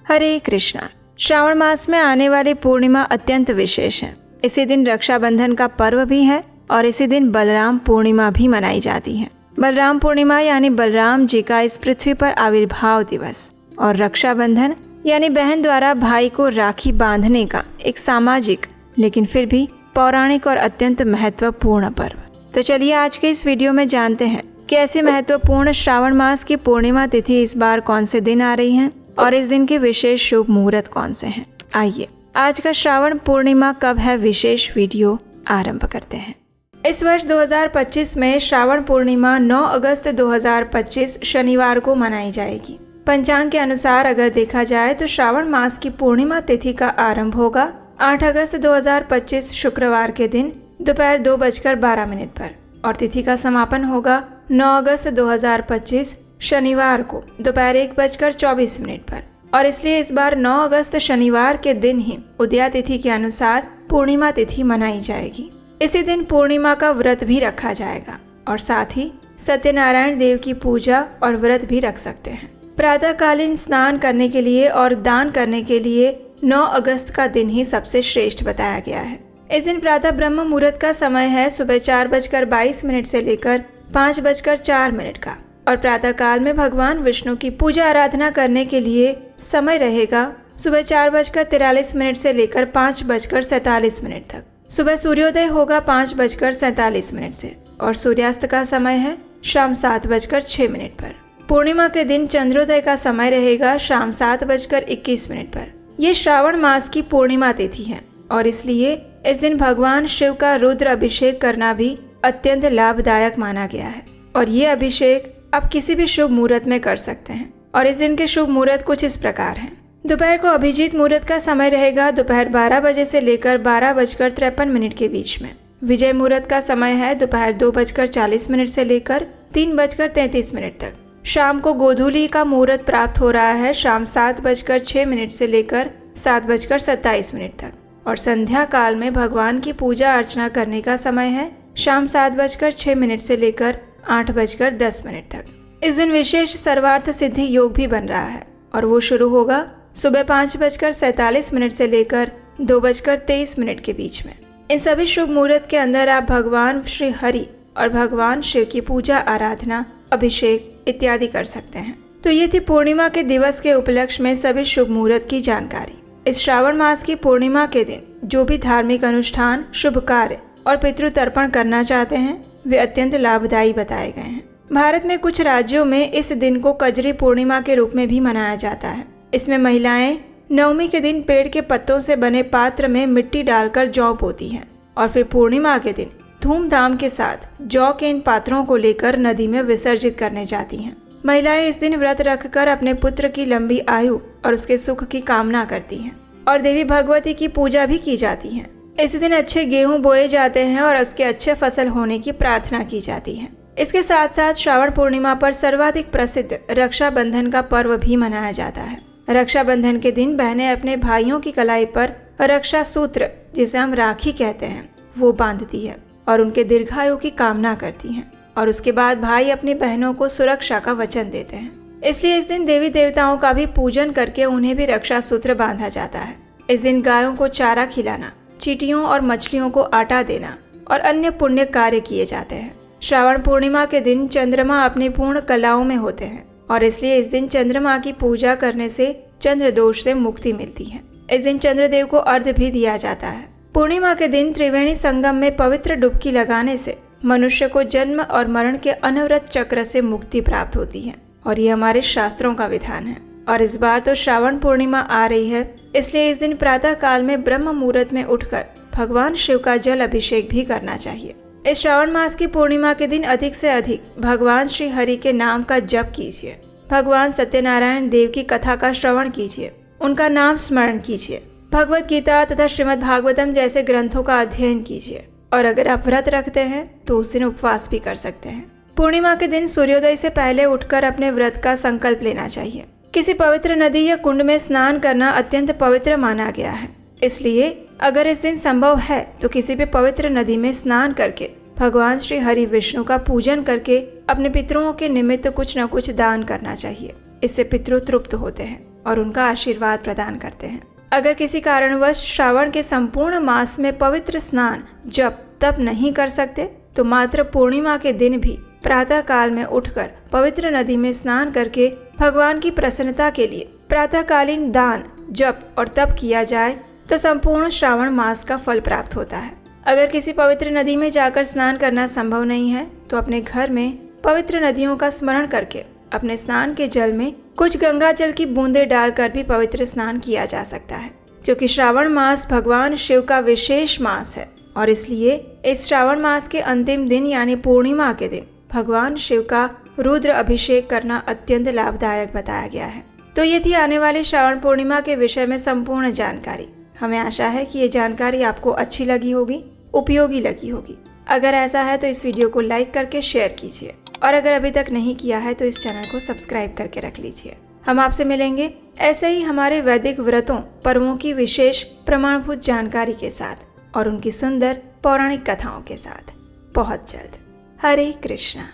हरे कृष्णा। श्रावण मास में आने वाली पूर्णिमा अत्यंत विशेष है। इसी दिन रक्षाबंधन का पर्व भी है और इसी दिन बलराम पूर्णिमा भी मनाई जाती है। बलराम पूर्णिमा यानी बलराम जी का इस पृथ्वी पर आविर्भाव दिवस और रक्षाबंधन यानी बहन द्वारा भाई को राखी बांधने का एक सामाजिक लेकिन फिर भी पौराणिक और अत्यंत महत्वपूर्ण पर्व। तो चलिए आज के इस वीडियो में जानते हैं कि ऐसी महत्वपूर्ण श्रावण मास की पूर्णिमा तिथि इस बार कौन से दिन आ रही है और इस दिन के विशेष शुभ मुहूर्त कौन से हैं। आइए आज का श्रावण पूर्णिमा कब है विशेष वीडियो आरंभ करते हैं। इस वर्ष 2025 में श्रावण पूर्णिमा 9 अगस्त 2025 शनिवार को मनाई जाएगी। पंचांग के अनुसार अगर देखा जाए तो श्रावण मास की पूर्णिमा तिथि का आरंभ होगा 8 अगस्त 2025 शुक्रवार के दिन दोपहर 2:12 पर और तिथि का समापन होगा 9 अगस्त 2025 शनिवार को दोपहर 1:24 पर। और इसलिए इस बार 9 अगस्त शनिवार के दिन ही उदया तिथि के अनुसार पूर्णिमा तिथि मनाई जाएगी। इसी दिन पूर्णिमा का व्रत भी रखा जाएगा और साथ ही सत्यनारायण देव की पूजा और व्रत भी रख सकते हैं। प्रातःकालीन स्नान करने के लिए और दान करने के लिए 9 अगस्त का दिन ही सबसे श्रेष्ठ बताया गया है। इस दिन प्रातः ब्रह्म मुहूर्त का समय है सुबह 4:22 से लेकर 5:04 का और प्रातः काल में भगवान विष्णु की पूजा आराधना करने के लिए समय रहेगा सुबह 4:43 से लेकर 5:47 तक। सुबह सूर्योदय होगा 5:47 से और सूर्यास्त का समय है शाम 7:06 पर। पूर्णिमा के दिन चंद्रोदय का समय रहेगा शाम 7:21 पर। ये श्रावण मास की पूर्णिमा तिथि है और इसलिए इस दिन भगवान शिव का रुद्र अभिषेक करना भी अत्यंत लाभदायक माना गया है और ये अभिषेक आप किसी भी शुभ मुहूर्त में कर सकते हैं। और इस दिन के शुभ मुहूर्त कुछ इस प्रकार हैं। दोपहर को अभिजीत मुहूर्त का समय रहेगा दोपहर 12 बजे से लेकर 12:53 के बीच में। विजय मुहूर्त का समय है दोपहर 2:40 से लेकर 3:33 तक। शाम को गोधूली का मुहूर्त प्राप्त हो रहा है शाम 7:06 से लेकर 7:27 तक और संध्या काल में भगवान की पूजा अर्चना करने का समय है शाम 7:06 से लेकर 8:10 तक। इस दिन विशेष सर्वार्थ सिद्धि योग भी बन रहा है और वो शुरू होगा सुबह 5:47 से लेकर 2:23 के बीच में। इन सभी शुभ मुहूर्त के अंदर आप भगवान श्री हरि और भगवान शिव की पूजा आराधना अभिषेक इत्यादि कर सकते हैं। तो ये थी पूर्णिमा के दिवस के उपलक्ष्य में सभी शुभ मुहूर्त की जानकारी। इस श्रावण मास की पूर्णिमा के दिन जो भी धार्मिक अनुष्ठान शुभ कार्य और पितृ तर्पण करना चाहते हैं वे अत्यंत लाभदायी बताए गए हैं। भारत में कुछ राज्यों में इस दिन को कजरी पूर्णिमा के रूप में भी मनाया जाता है। इसमें महिलाएं नवमी के दिन पेड़ के पत्तों से बने पात्र में मिट्टी डालकर जौ बोती हैं और फिर पूर्णिमा के दिन धूमधाम के साथ जौ के इन पात्रों को लेकर नदी में विसर्जित करने जाती हैं। महिलाएं इस दिन व्रत रखकर अपने पुत्र की लंबी आयु और उसके सुख की कामना करती हैं और देवी भगवती की पूजा भी की जाती है। इस दिन अच्छे गेहूं बोए जाते हैं और उसके अच्छे फसल होने की प्रार्थना की जाती है। इसके साथ साथ श्रावण पूर्णिमा पर सर्वाधिक प्रसिद्ध रक्षाबंधन का पर्व भी मनाया जाता है। रक्षाबंधन के दिन बहनें अपने भाइयों की कलाई पर रक्षा सूत्र जिसे हम राखी कहते हैं वो बांधती है और उनके दीर्घायु की कामना करती हैं और उसके बाद भाई अपनी बहनों को सुरक्षा का वचन देते हैं। इसलिए इस दिन देवी देवताओं का भी पूजन करके उन्हें भी रक्षा सूत्र बांधा जाता है। इस दिन गायों को चारा खिलाना, चींटियों और मछलियों को आटा देना और अन्य पुण्य कार्य किए जाते हैं। श्रावण पूर्णिमा के दिन चंद्रमा अपनी पूर्ण कलाओं में होते हैं और इसलिए इस दिन चंद्रमा की पूजा करने से चंद्र दोष से मुक्ति मिलती है। इस दिन चंद्रदेव को अर्घ्य भी दिया जाता है। पूर्णिमा के दिन त्रिवेणी संगम में पवित्र डुबकी लगाने से मनुष्य को जन्म और मरण के अनवरत चक्र से मुक्ति प्राप्त होती है और ये हमारे शास्त्रों का विधान है। और इस बार तो श्रावण पूर्णिमा आ रही है इसलिए इस दिन प्रातः काल में ब्रह्म मुहूर्त में उठकर भगवान शिव का जल अभिषेक भी करना चाहिए। इस श्रावण मास की पूर्णिमा के दिन अधिक से अधिक भगवान श्री हरि के नाम का जप कीजिए। भगवान सत्यनारायण देव की कथा का श्रवण कीजिए, उनका नाम स्मरण कीजिए। भगवत गीता तथा श्रीमद् भागवतम जैसे ग्रंथों का अध्ययन कीजिए और अगर आप व्रत रखते हैं तो उस दिन उपवास भी कर सकते हैं। पूर्णिमा के दिन सूर्योदय से पहले उठकर अपने व्रत का संकल्प लेना चाहिए। किसी पवित्र नदी या कुंड में स्नान करना अत्यंत पवित्र माना गया है। इसलिए अगर इस दिन संभव है तो किसी भी पवित्र नदी में स्नान करके भगवान श्री हरि विष्णु का पूजन करके अपने पितरों के निमित्त कुछ न कुछ दान करना चाहिए। इससे पितृ तृप्त होते हैं। और उनका आशीर्वाद प्रदान करते हैं। अगर किसी कारणवश श्रावण के संपूर्ण मास में पवित्र स्नान जप तप नहीं कर सकते तो मात्र पूर्णिमा के दिन भी प्रातः काल में उठकर पवित्र नदी में स्नान करके भगवान की प्रसन्नता के लिए प्रातःकालीन दान जप और तप किया जाए तो संपूर्ण श्रावण मास का फल प्राप्त होता है। अगर किसी पवित्र नदी में जाकर स्नान करना संभव नहीं है तो अपने घर में पवित्र नदियों का स्मरण करके अपने स्नान के जल में कुछ गंगा जल की बूंदें डालकर भी पवित्र स्नान किया जा सकता है, क्योंकि श्रावण मास भगवान शिव का विशेष मास है और इसलिए इस श्रावण मास के अंतिम दिन यानी पूर्णिमा के दिन भगवान शिव का रुद्र अभिषेक करना अत्यंत लाभदायक बताया गया है। तो ये थी आने वाली श्रावण पूर्णिमा के विषय में संपूर्ण जानकारी। हमें आशा है कि ये जानकारी आपको अच्छी लगी होगी, उपयोगी लगी होगी। अगर ऐसा है तो इस वीडियो को लाइक करके शेयर कीजिए और अगर अभी तक नहीं किया है तो इस चैनल को सब्सक्राइब करके रख लीजिए। हम आपसे मिलेंगे ऐसे ही हमारे वैदिक व्रतों पर्वों की विशेष प्रमाणभूत जानकारी के साथ और उनकी सुंदर पौराणिक कथाओं के साथ बहुत जल्द। हरे कृष्णा।